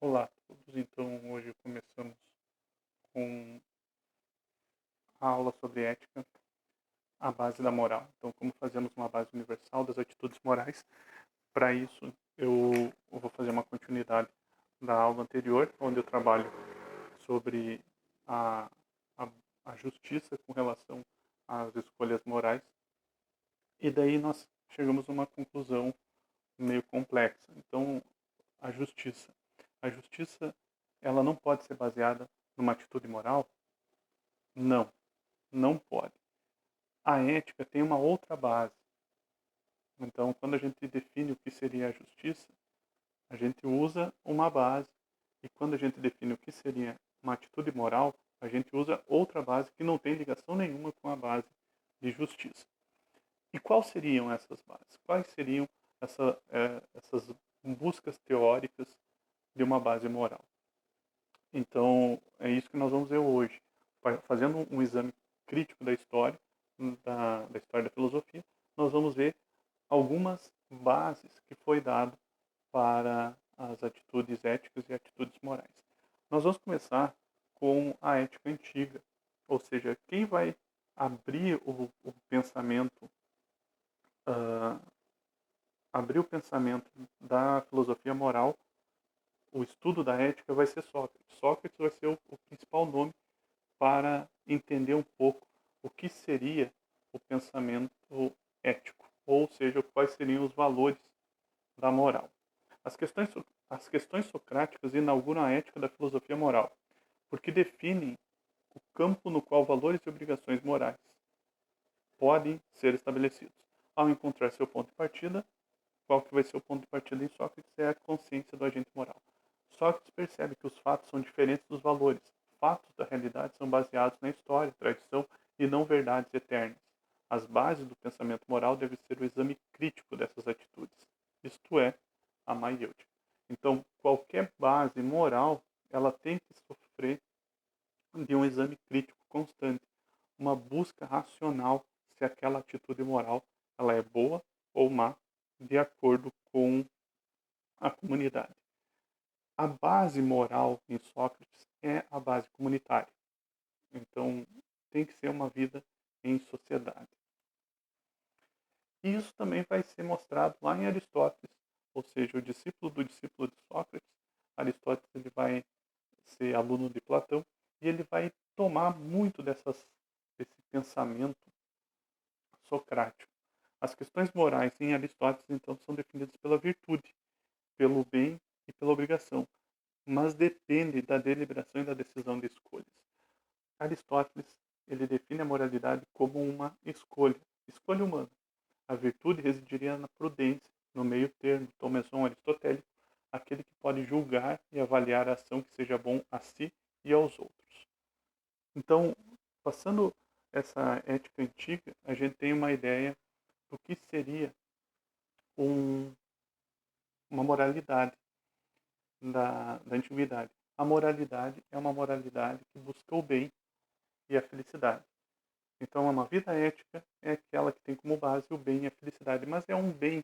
Olá a todos, então hoje começamos com a aula sobre ética, a base da moral. Então, como fazemos uma base universal das atitudes morais? Para isso, eu vou fazer uma continuidade da aula anterior, onde eu trabalho sobre a, a, a justiça com relação às escolhas morais. E daí nós chegamos a uma conclusão meio complexa. Então, a justiça. A justiça, ela não pode ser baseada numa atitude moral? Não, não pode. A ética tem uma outra base. Então, quando a gente define o que seria a justiça, a gente usa uma base. E quando a gente define o que seria uma atitude moral, a gente usa outra base que não tem ligação nenhuma com a base de justiça. E quais seriam essas bases? Quais seriam essas buscas teóricas de uma base moral? Então, é isso que nós vamos ver hoje. Fazendo um exame crítico da história, da história da filosofia, nós vamos ver algumas bases que foi dado para as atitudes éticas e atitudes morais. Nós vamos começar com a ética antiga, ou seja, quem vai abrir o pensamento, uh, abrir o pensamento da filosofia moral, o estudo da ética vai ser Sócrates. Sócrates vai ser o principal nome para entender um pouco o que seria o pensamento ético, ou seja, quais seriam os valores da moral. As questões socráticas inauguram a ética da filosofia moral, porque definem o campo no qual valores e obrigações morais podem ser estabelecidos. Ao encontrar seu ponto de partida, qual que vai ser o ponto de partida em Sócrates? É a consciência do agente moral. Sócrates percebe que os fatos são diferentes dos valores. Fatos da realidade são baseados na história, tradição e não verdades eternas. As bases do pensamento moral devem ser o exame crítico dessas atitudes, isto é, a maiêutica. Então, qualquer base moral, ela tem que sofrer de um exame crítico constante, uma busca racional se aquela atitude moral ela é boa ou má, de acordo com a comunidade. A base moral em Sócrates é a base comunitária. Então, tem que ser uma vida em sociedade. E isso também vai ser mostrado lá em Aristóteles, ou seja, o discípulo do discípulo de Sócrates. Aristóteles ele vai ser aluno de Platão e ele vai tomar muito desse pensamento socrático. As questões morais em Aristóteles, então, são definidas pela virtude, pelo bem e pela obrigação, mas depende da deliberação e da decisão de escolhas. Aristóteles ele define a moralidade como uma escolha humana. A virtude residiria na prudência, no meio termo, Thomson aristotélico, aquele que pode julgar e avaliar a ação que seja bom a si e aos outros. Então, passando essa ética antiga, a gente tem uma ideia do que seria um, uma moralidade da antiguidade. A moralidade é uma moralidade que busca o bem e a felicidade. Então, uma vida ética é aquela que tem como base o bem e a felicidade. Mas é um bem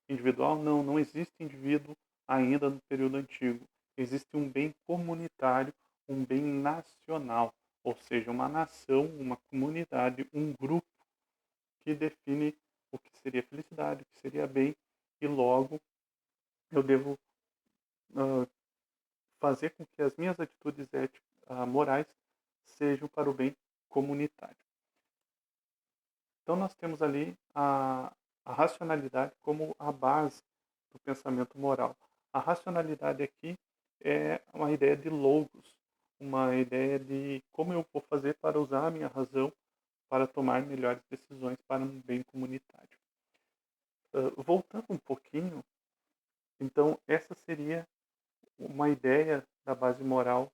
individual? Não, não existe indivíduo ainda no período antigo. Existe um bem comunitário, um bem nacional. Ou seja, uma nação, uma comunidade, um grupo que define o que seria felicidade, o que seria bem. E logo eu devo uh, fazer com que as minhas atitudes éticas, morais sejam para o bem comunitário. Então, nós temos ali a racionalidade como a base do pensamento moral. A racionalidade aqui é uma ideia de logos, uma ideia de como eu vou fazer para usar a minha razão para tomar melhores decisões para um bem comunitário. Voltando um pouquinho, então, essa seria uma ideia da base moral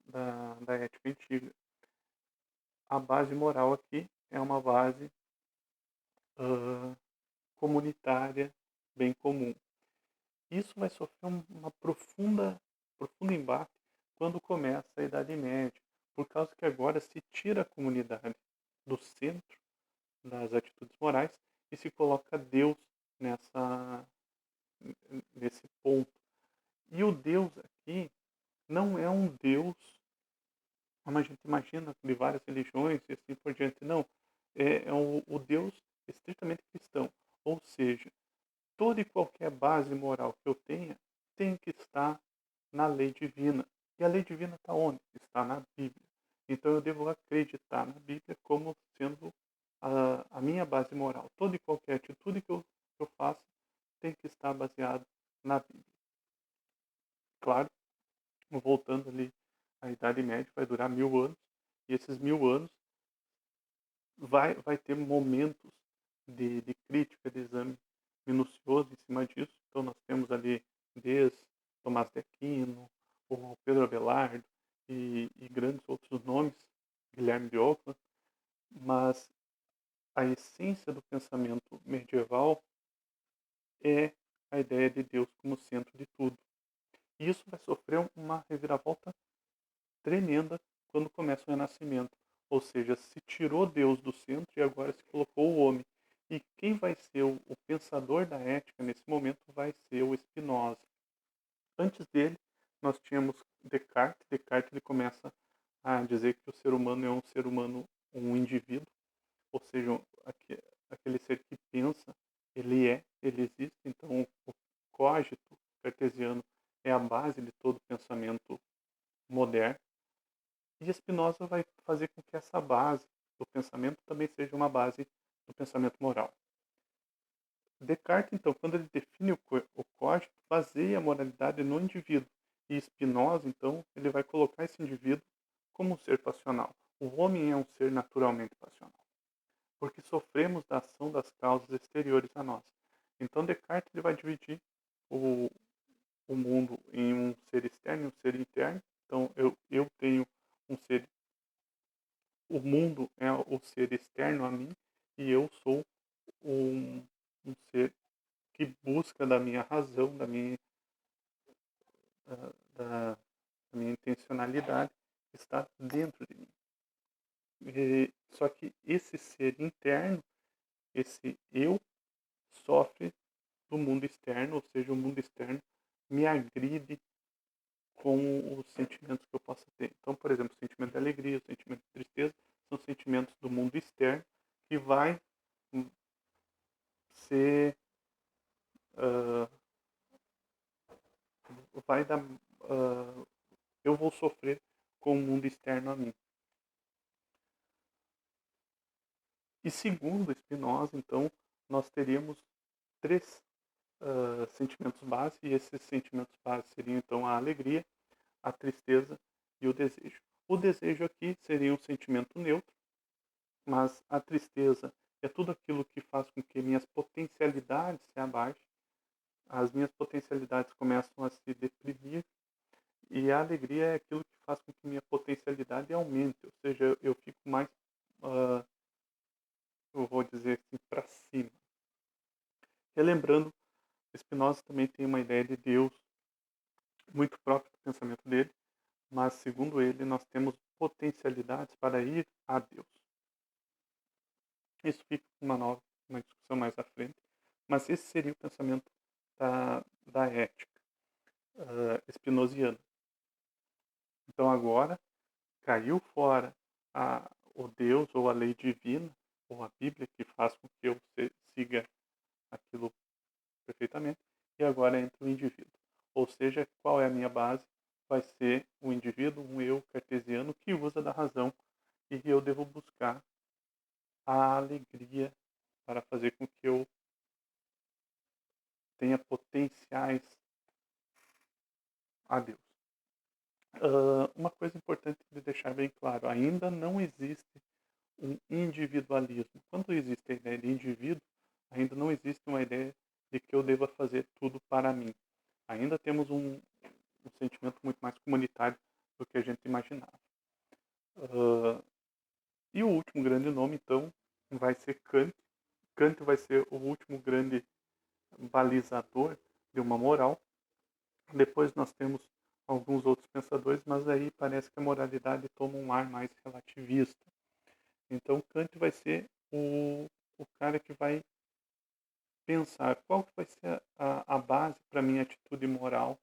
da ética antiga. A base moral aqui é uma base comunitária, bem comum. Isso vai sofrer uma profundo embate quando começa a Idade Média, por causa que agora se tira a comunidade do centro das atitudes morais e se coloca Deus nesse ponto. E o Deus aqui não é um Deus como a gente imagina de várias religiões e assim por diante, não. É o Deus estritamente cristão. Ou seja, toda e qualquer base moral que eu tenha tem que estar na lei divina. E a lei divina está onde? Está na Bíblia. Então eu devo acreditar na Bíblia como sendo a minha base moral. Toda e qualquer atitude que eu faço tem que estar baseado na Bíblia. Claro, voltando ali à Idade Média, vai durar 1000 anos. E esses 1000 anos vai ter momentos de crítica, de exame minucioso em cima disso. Então nós temos ali desde Tomás de Aquino, o Pedro Abelardo e grandes outros nomes, Guilherme de Ockham, mas a essência do pensamento medieval é a ideia de Deus como centro de tudo. E isso vai sofrer uma reviravolta tremenda quando começa o Renascimento. Ou seja, se tirou Deus do centro e agora se colocou o homem. E quem vai ser o pensador da ética nesse momento vai ser o Spinoza. Antes dele, nós tínhamos Descartes. Descartes ele começa a dizer que o ser humano é um ser humano, um indivíduo, ou seja, aquele ser que pensa, ele existe. Então, o cogito cartesiano é a base de todo pensamento moderno. E Spinoza vai fazer com que essa base do pensamento também seja uma base do pensamento moral. Descartes, então, quando ele define o código, baseia a moralidade no indivíduo. E Spinoza, então, ele vai colocar esse indivíduo como um ser passional. O homem é um ser naturalmente passional, porque sofremos da ação das causas exteriores a nós. Então, Descartes ele vai dividir o, o mundo em um ser externo e um ser interno. Então, eu tenho um ser. O mundo é o ser externo a mim e eu sou um, um ser que busca da minha razão, da minha intencionalidade, está dentro de mim. Só que esse ser interno, esse eu, sofre do mundo externo, ou seja, o mundo externo me agride com os sentimentos que eu possa ter. Então, por exemplo, o sentimento de alegria, o sentimento de tristeza, são sentimentos do mundo externo que vai ser uh, vai dar eu vou sofrer com o mundo externo a mim. E segundo Spinoza, então, nós teríamos três sentimentos base, e esses sentimentos base seriam então a alegria, a tristeza e o desejo. O desejo aqui seria um sentimento neutro, mas a tristeza é tudo aquilo que faz com que minhas potencialidades se abaixem, as minhas potencialidades começam a se deprimir, e a alegria é aquilo que faz com que minha potencialidade aumente, ou seja, eu fico mais, uh, eu vou dizer assim, para cima. Relembrando, Spinoza também tem uma ideia de Deus muito própria do pensamento dele, mas segundo ele, nós temos potencialidades para ir a Deus. Isso fica uma discussão mais à frente, mas esse seria o pensamento da ética spinoziana. Então agora caiu fora o Deus ou a lei divina, ou a Bíblia, que faz com que eu siga aquilo perfeitamente, e agora entra o indivíduo. Ou seja, qual é a minha base? Vai ser o indivíduo, um eu cartesiano, que usa da razão, e eu devo buscar a alegria para fazer com que eu tenha potenciais a Deus. Uma coisa importante de deixar bem claro, ainda não existe um individualismo. Quando existe a ideia de indivíduo, ainda não existe uma ideia de que eu deva fazer tudo para mim. Ainda temos um sentimento muito mais comunitário do que a gente imaginava. E o último grande nome, então, vai ser Kant. Kant vai ser o último grande balizador de uma moral. Depois nós temos alguns outros pensadores, mas aí parece que a moralidade toma um ar mais relativista. Então Kant vai ser o cara que vai pensar qual que vai ser a base para a minha atitude moral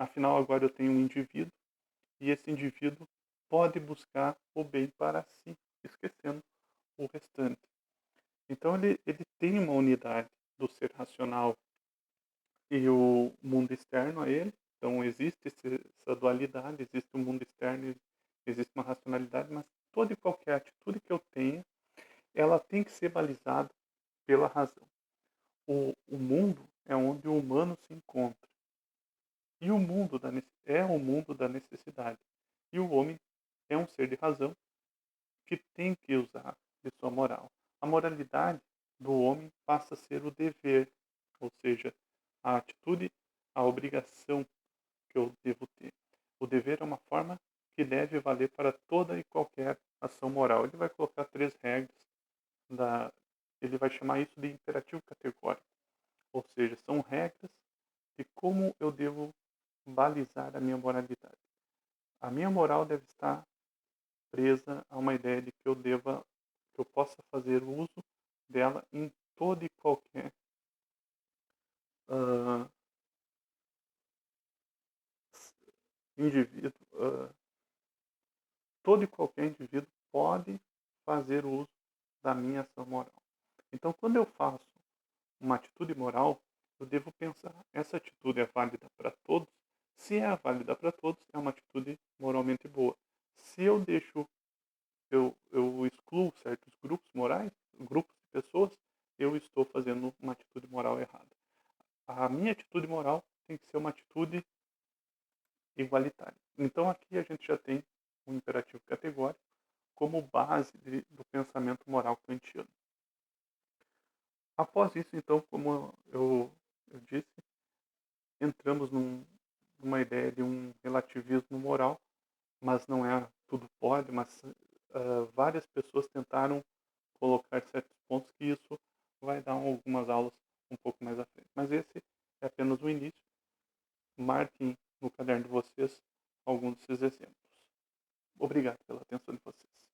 Afinal, agora eu tenho um indivíduo e esse indivíduo pode buscar o bem para si, esquecendo o restante. Então, ele tem uma unidade do ser racional e o mundo externo a ele. Então, existe essa dualidade, existe o mundo externo, existe uma racionalidade, mas toda e qualquer atitude que eu tenha, ela tem que ser balizada pela razão. O mundo é onde o humano se encontra. E o mundo é o mundo da necessidade. E o homem é um ser de razão que tem que usar de sua moral. A moralidade do homem passa a ser o dever, ou seja, a atitude, a obrigação que eu devo ter. O dever é uma forma que deve valer para toda e qualquer ação moral. Ele vai colocar 3 regras, ele vai chamar isso de imperativo categórico, ou seja, são regras de como eu devo balizar a minha moralidade. A minha moral deve estar presa a uma ideia de que eu possa fazer uso dela em todo e qualquer uh, indivíduo. Todo e qualquer indivíduo pode fazer uso da minha ação moral. Então, quando eu faço uma atitude moral, eu devo pensar, essa atitude é válida para todos? Se é válida para todos, é uma atitude moralmente boa. Se eu deixo, eu excluo certos grupos morais, grupos de pessoas, eu estou fazendo uma atitude moral errada. A minha atitude moral tem que ser uma atitude igualitária. Então aqui a gente já tem um imperativo categórico como base do pensamento moral kantiano. Após isso, então, como eu disse, entramos numa ideia de um relativismo moral, mas não é tudo pode, mas várias pessoas tentaram colocar certos pontos que isso vai dar algumas aulas um pouco mais à frente. Mas esse é apenas o início. Marquem no caderno de vocês alguns desses exemplos. Obrigado pela atenção de vocês.